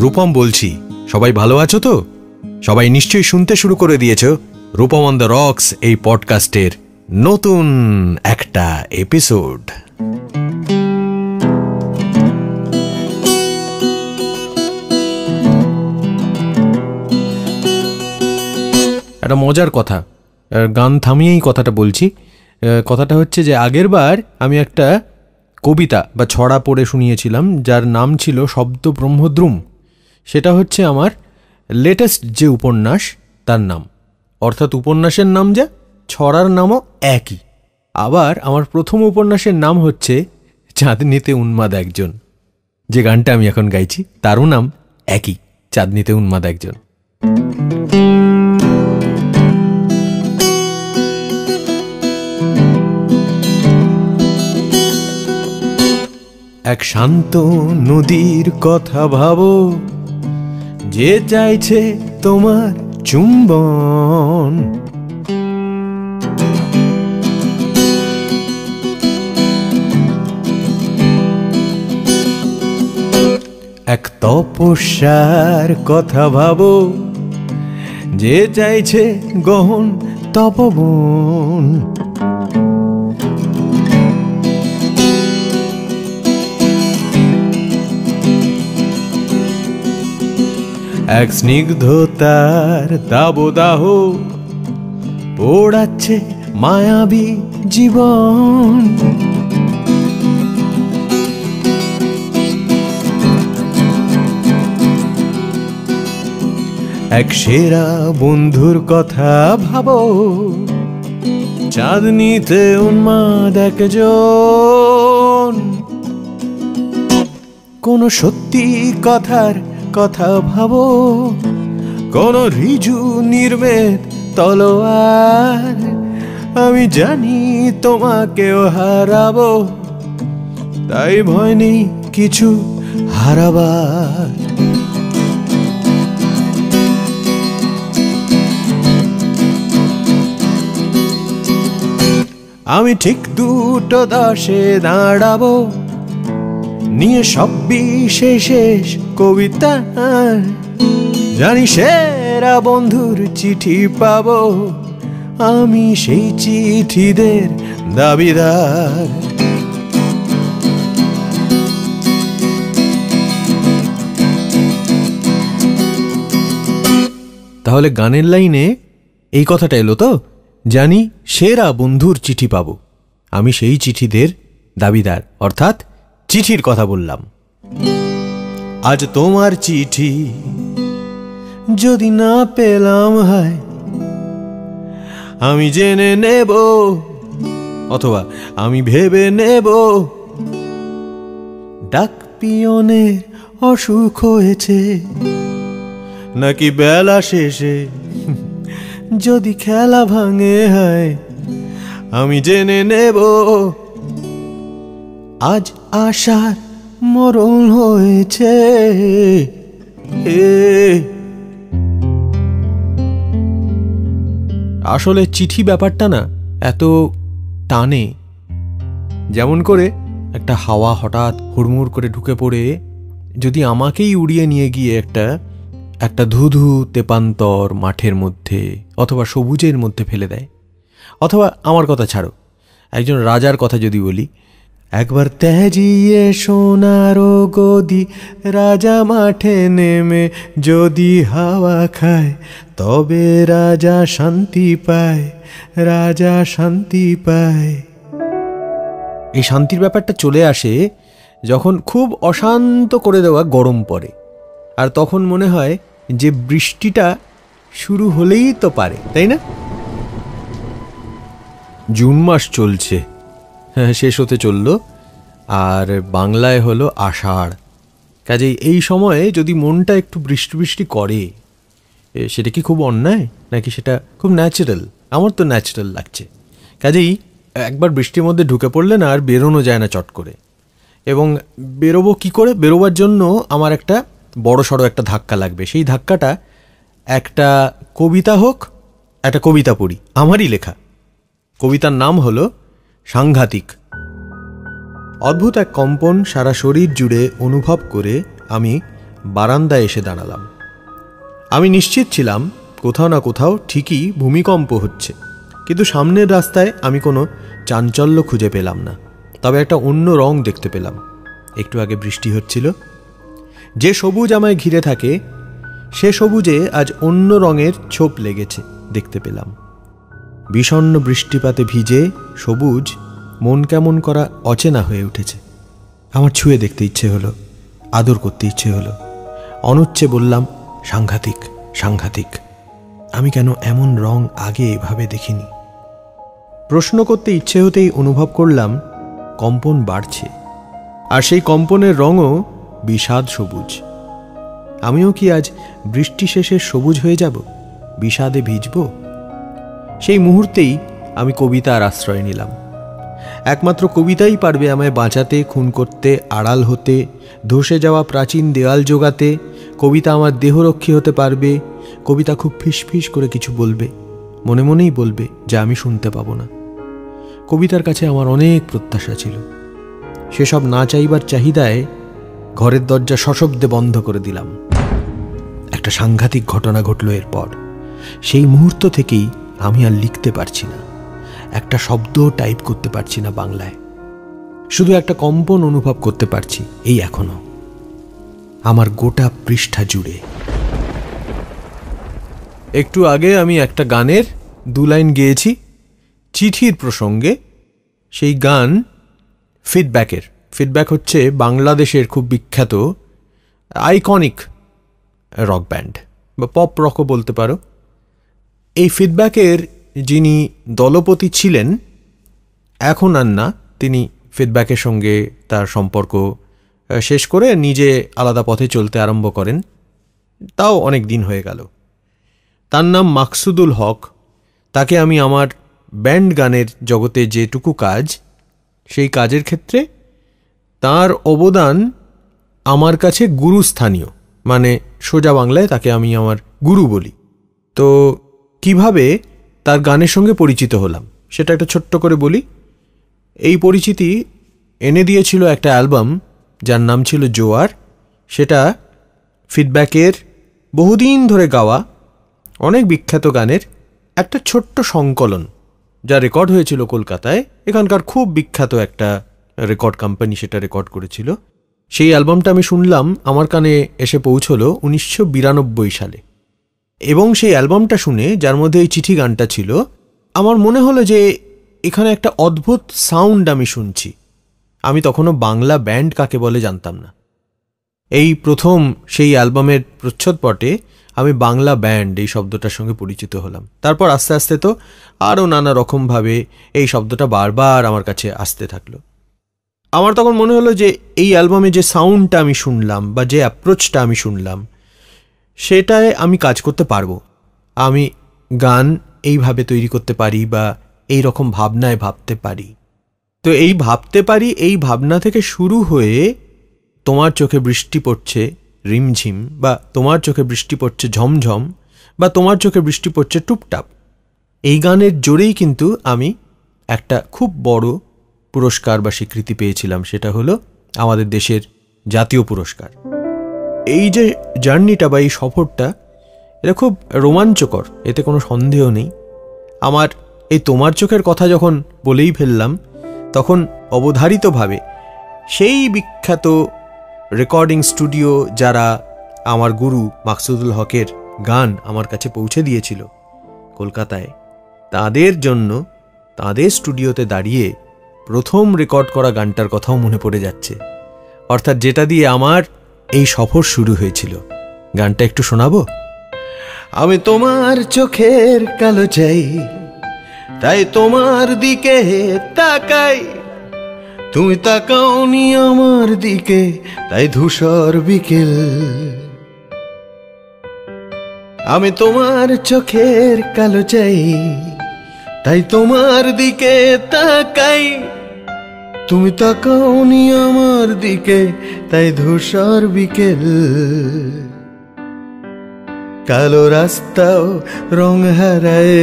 রূপম বলছি। সবাই ভালো আছো তো? সবাই নিশ্চয়ই শুনতে শুরু করে দিয়েছো রূপম অন দ্য রক্স এই পডকাস্টের নতুন একটা এপিসোড। একটা মজার কথা, গান থামিয়েই কথাটা বলছি। কথাটা হচ্ছে যে আগের বার আমি একটা কবিতা বা ছড়া পড়ে শুনিয়েছিলাম যার নাম ছিল শব্দ ব্রহ্মদ্রুম। সেটা হচ্ছে আমার লেটেস্ট যে উপন্যাস তার নাম, অর্থাৎ উপন্যাসের নাম যা, ছড়ার নামও একই। আবার আমার প্রথম উপন্যাসের নাম হচ্ছে চাঁদনিতে উন্মাদ একজন। যে গানটা আমি এখন গাইছি তারও নাম একই, চাঁদনিতে উন্মাদ একজন। এক শান্ত নদীর কথা ভাবো, যে চাইছে তোমার চুম্বন। এক তপস্যার কথা ভাবো, যে চাইছে গহন তপবন। এক স্নিগ্ধতার দাবদাহ পোড়াচ্ছে মায়াবী জীবন। এক সেরা বন্ধুর কথা ভাবো, চাঁদনিতে উন্মাদ একজন। কোন সত্যি কথার কথা ভাবো, কোন ঋজু নির্মেদ তলোয়ার। আমি জানি তোমাকেও হারাবো, তাই ভয় নেই কিছু হারাবার। আমি ঠিক 2:10 দাঁড়াবো, নিয়ে সব বিশেষ কবিতা। জানি সেরা বন্ধুর চিঠি পাবো, আমি সেই চিঠিদের দাবিদার। তাহলে গানের লাইনে এই কথাটা এলো তো, জানি সেরা বন্ধুর চিঠি পাবো, আমি সেই চিঠিদের দাবিদার, অর্থাৎ চিঠির কথা বললাম। আজ তোমার চিঠি যদি না পেলাম হয়, আমি জেনে নেব অথবা আমি ভেবে নেব ডাক পিয়নের অসুখ হয়েছে, নাকি বেলা শেষে যদি খেলা ভাঙে হয়। আমি জেনে নেব আজ আশার মরণ হয়েছে। আসলে চিঠি ব্যাপারটা না এত টানে, যেমন করে একটা হাওয়া হঠাৎ হুড়মুড় করে ঢুকে পড়ে যদি আমাকেই উড়িয়ে নিয়ে গিয়ে একটা ধুধু তেপান্তর মাঠের মধ্যে অথবা সবুজের মধ্যে ফেলে দেয়। অথবা আমার কথা ছাড়ো, একজন রাজার কথা যদি বলি, একবার ত্যাজিয়ে সোনার গদি, রাজা মাঠে নেমে যদি হাওয়া খায়, তবে রাজা শান্তি পায়, রাজা শান্তি পায়। এই শান্তির ব্যাপারটা চলে আসে যখন খুব অশান্ত করে দেওয়া গরম পড়ে, আর তখন মনে হয় যে বৃষ্টিটা শুরু হলেই তো পারে, তাই না? জুন মাস চলছে, শেষ হতে চলল, আর বাংলায় হলো আষাঢ়। কাজেই এই সময়ে যদি মনটা একটু বৃষ্টি বৃষ্টি করে, সেটা কি খুব অন্যায় নাকি সেটা খুব ন্যাচারাল? আমার তো ন্যাচারাল লাগছে। কাজেই একবার বৃষ্টির মধ্যে ঢুকে পড়লে না আর বেরোনো যায় না চট করে। এবং বেরোবো কী করে? বেরোবার জন্য আমার একটা বড় সড়ো একটা ধাক্কা লাগবে। সেই ধাক্কাটা একটা কবিতা হোক, একটা কবিতা পড়ি, আমারই লেখা। কবিতার নাম হলো সাংঘাতিক। অদ্ভুত এক কম্পন সারা শরীর জুড়ে অনুভব করে আমি বারান্দায় এসে দাঁড়ালাম। আমি নিশ্চিত ছিলাম কোথাও না কোথাও ঠিকই ভূমিকম্প হচ্ছে, কিন্তু সামনের রাস্তায় আমি কোনো চাঞ্চল্য খুঁজে পেলাম না। তবে একটা অন্য রং দেখতে পেলাম। একটু আগে বৃষ্টি হচ্ছিল, যে সবুজ আমায় ঘিরে থাকে সে সবুজে আজ অন্য রঙের ছোপ লেগেছে দেখতে পেলাম। বিষণ্ণ বৃষ্টিপাতে ভিজে সবুজ মন কেমন করা অচেনা হয়ে উঠেছে। আমার ছুঁয়ে দেখতে ইচ্ছে হলো, আদর করতে ইচ্ছে হলো। অনুচ্চে বললাম, সাংঘাতিক সাংঘাতিক, আমি কেন এমন রং আগে এভাবে দেখিনি। প্রশ্ন করতে ইচ্ছে হতেই অনুভব করলাম কম্পন বাড়ছে, আর সেই কম্পনের রঙও বিষাদ সবুজ। আমিও কি আজ বৃষ্টি শেষে সবুজ হয়ে যাব, বিষাদে ভিজব? সেই মুহূর্তেই আমি কবিতার আশ্রয় নিলাম। একমাত্র কবিতাই পারবে আমায় বাঁচাতে, খুন করতে, আড়াল হতে, ধসে যাওয়া প্রাচীন দেওয়াল জোগাতে। কবিতা আমার দেহরক্ষী হতে পারবে। কবিতা খুব ফিসফিস করে কিছু বলবে, মনে মনেই বলবে, যা আমি শুনতে পাবো না। কবিতার কাছে আমার অনেক প্রত্যাশা ছিল। সেসব না চাইবার চাহিদায় ঘরের দরজা সশব্দে বন্ধ করে দিলাম। একটা সাংঘাতিক ঘটনা ঘটল এরপর। সেই মুহূর্ত থেকেই আমি আর লিখতে পারছি না, একটা শব্দও টাইপ করতে পারছি না বাংলায়। শুধু একটা কম্পন অনুভব করতে পারছি, এই এখনো আমার গোটা পৃষ্ঠা জুড়ে। একটু আগে আমি একটা গানের 2 লাইন গেয়েছি চিঠির প্রসঙ্গে। সেই গান ফিডব্যাকের। ফিডব্যাক হচ্ছে বাংলাদেশের খুব বিখ্যাত আইকনিক রক ব্যান্ড, বা পপ রকও বলতে পারো। এই ফিডব্যাকের যিনি দলপতি ছিলেন, এখন আর না, তিনি ফিডব্যাকের সঙ্গে তার সম্পর্ক শেষ করে নিজে আলাদা পথে চলতে আরম্ভ করেন, তাও অনেক দিন হয়ে গেল। তার নাম মাকসুদুল হক। তাকে আমি আমার ব্যান্ড গানের জগতে যেটুকু কাজ, সেই কাজের ক্ষেত্রে তার অবদান আমার কাছে গুরুস্থানীয়, মানে সোজা বাংলায় তাকে আমি আমার গুরু বলি। তো কিভাবে তার গানের সঙ্গে পরিচিত হলাম সেটা একটা ছোট্ট করে বলি। এই পরিচিতি এনে দিয়েছিল একটা অ্যালবাম যার নাম ছিল জোয়ার। সেটা ফিডব্যাকের বহুদিন ধরে গাওয়া অনেক বিখ্যাত গানের একটা ছোট্ট সংকলন, যা রেকর্ড হয়েছিল কলকাতায়। এখানকার খুব বিখ্যাত একটা রেকর্ড কোম্পানি সেটা রেকর্ড করেছিল। সেই অ্যালবামটা আমি শুনলাম, আমার কানে এসে পৌঁছলো 1992 সালে। এবং সেই অ্যালবামটা শুনে, যার মধ্যে এই চিঠি গানটা ছিল, আমার মনে হলো যে এখানে একটা অদ্ভুত সাউন্ড আমি শুনছি। আমি তখনও বাংলা ব্যান্ড কাকে বলে জানতাম না। এই প্রথম সেই অ্যালবামের প্রচ্ছদপটে আমি বাংলা ব্যান্ড এই শব্দটার সঙ্গে পরিচিত হলাম। তারপর আস্তে আস্তে তো আরও নানা রকমভাবে এই শব্দটা বারবার আমার কাছে আসতে থাকলো। আমার তখন মনে হলো যে এই অ্যালবামে যে সাউন্ডটা আমি শুনলাম বা যে অ্যাপ্রোচটা আমি শুনলাম, সেটায় আমি কাজ করতে পারবো। আমি গান এইভাবে তৈরি করতে পারি বা এই রকম ভাবনায় ভাবতে পারি। তো এই ভাবতে পারি, এই ভাবনা থেকে শুরু হয়ে তোমার চোখে বৃষ্টি পড়ছে রিমঝিম, বা তোমার চোখে বৃষ্টি পড়ছে ঝমঝম, বা তোমার চোখে বৃষ্টি পড়ছে টুপটাপ, এই গানের জোরেই কিন্তু আমি একটা খুব বড় পুরস্কার বা স্বীকৃতি পেয়েছিলাম। সেটা হলো আমাদের দেশের জাতীয় পুরস্কার। এই যে জার্নিটা বা এই সফরটা, এটা খুব রোমাঞ্চকর, এতে কোনো সন্দেহ নেই। আমার এই তোমার চোখের কথা যখন বলেই ফেললাম, তখন অবধারিতভাবে সেই বিখ্যাত রেকর্ডিং স্টুডিও যারা আমার গুরু মাকসুদুল হকের গান আমার কাছে পৌঁছে দিয়েছিল কলকাতায়, তাদের জন্য তাদের স্টুডিওতে দাঁড়িয়ে প্রথম রেকর্ড করা গানটার কথাও মনে পড়ে যাচ্ছে। অর্থাৎ যেটা দিয়ে আমার এই সফর শুরু হয়েছিল। গানটা একটু শোনাবো? আমি তোমার চোখের কালো চাই, তাই তোমার দিকে তাকাই, তুমি তাকাওনি আমার দিকে, তাই ধূসর বিকেল। আমি তোমার চোখের কালো চাই, তাই তোমার দিকে তাকাই, তুমি তাকাওনি আমার দিকে, তাই ধূসর বিকেল। কালো রাস্তাও রং হারায়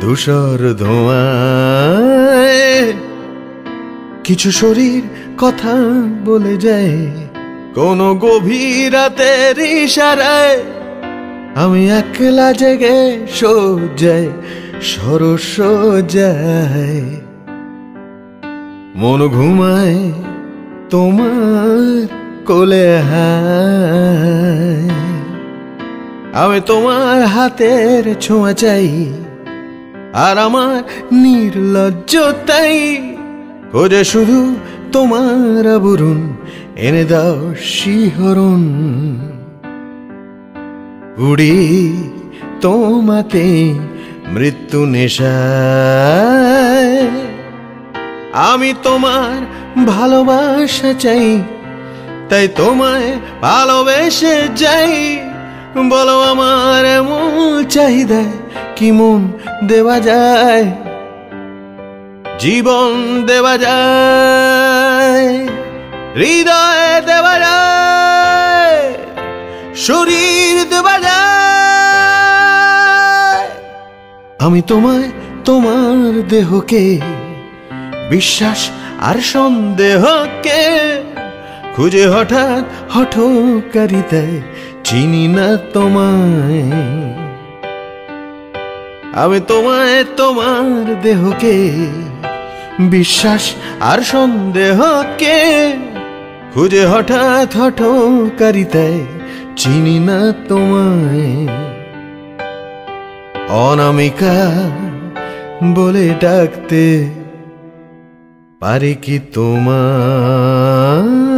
ধূসর ধোঁয়ায়, কিছু শরীর কথা বলে যায় কোন গভীর রাতের ইশারায় আমি একলা জেগে সজ্জায় সরস যায়, মন ঘুমায় তোমার কোলে হায়। আমি তোমার হাতের ছোঁয়া চাই, আর আমার নির্লজ্জতাই খোঁজে শুধু তোমার আবরণ, এনে দাও শিহরণ। উড়ি তোমাতে মৃত্যু নেশায়, আমি তোমার ভালোবাসা চাই, তাই তোমায় ভালোবেসে যাই। বলো আমার এমন চাহিদায় কি মন দেওয়া যায়, জীবন দেওয়া যায়, হৃদয় দেওয়া যায়, শরীর দেওয়া যায়। আমি তোমায় তোমার দেহকে, বিশ্বাস আর সন্দেহকে খুঁজে হঠাৎ হঠকারিতায় চিনি না তোমায়। আমি তোমায় তোমার দেহকে, বিশ্বাস আর সন্দেহকে খুঁজে হঠাৎ হঠকারিতায় চিনি না তোমায়। অনামিকা বলে ডাকতে পারি কি তোমায়?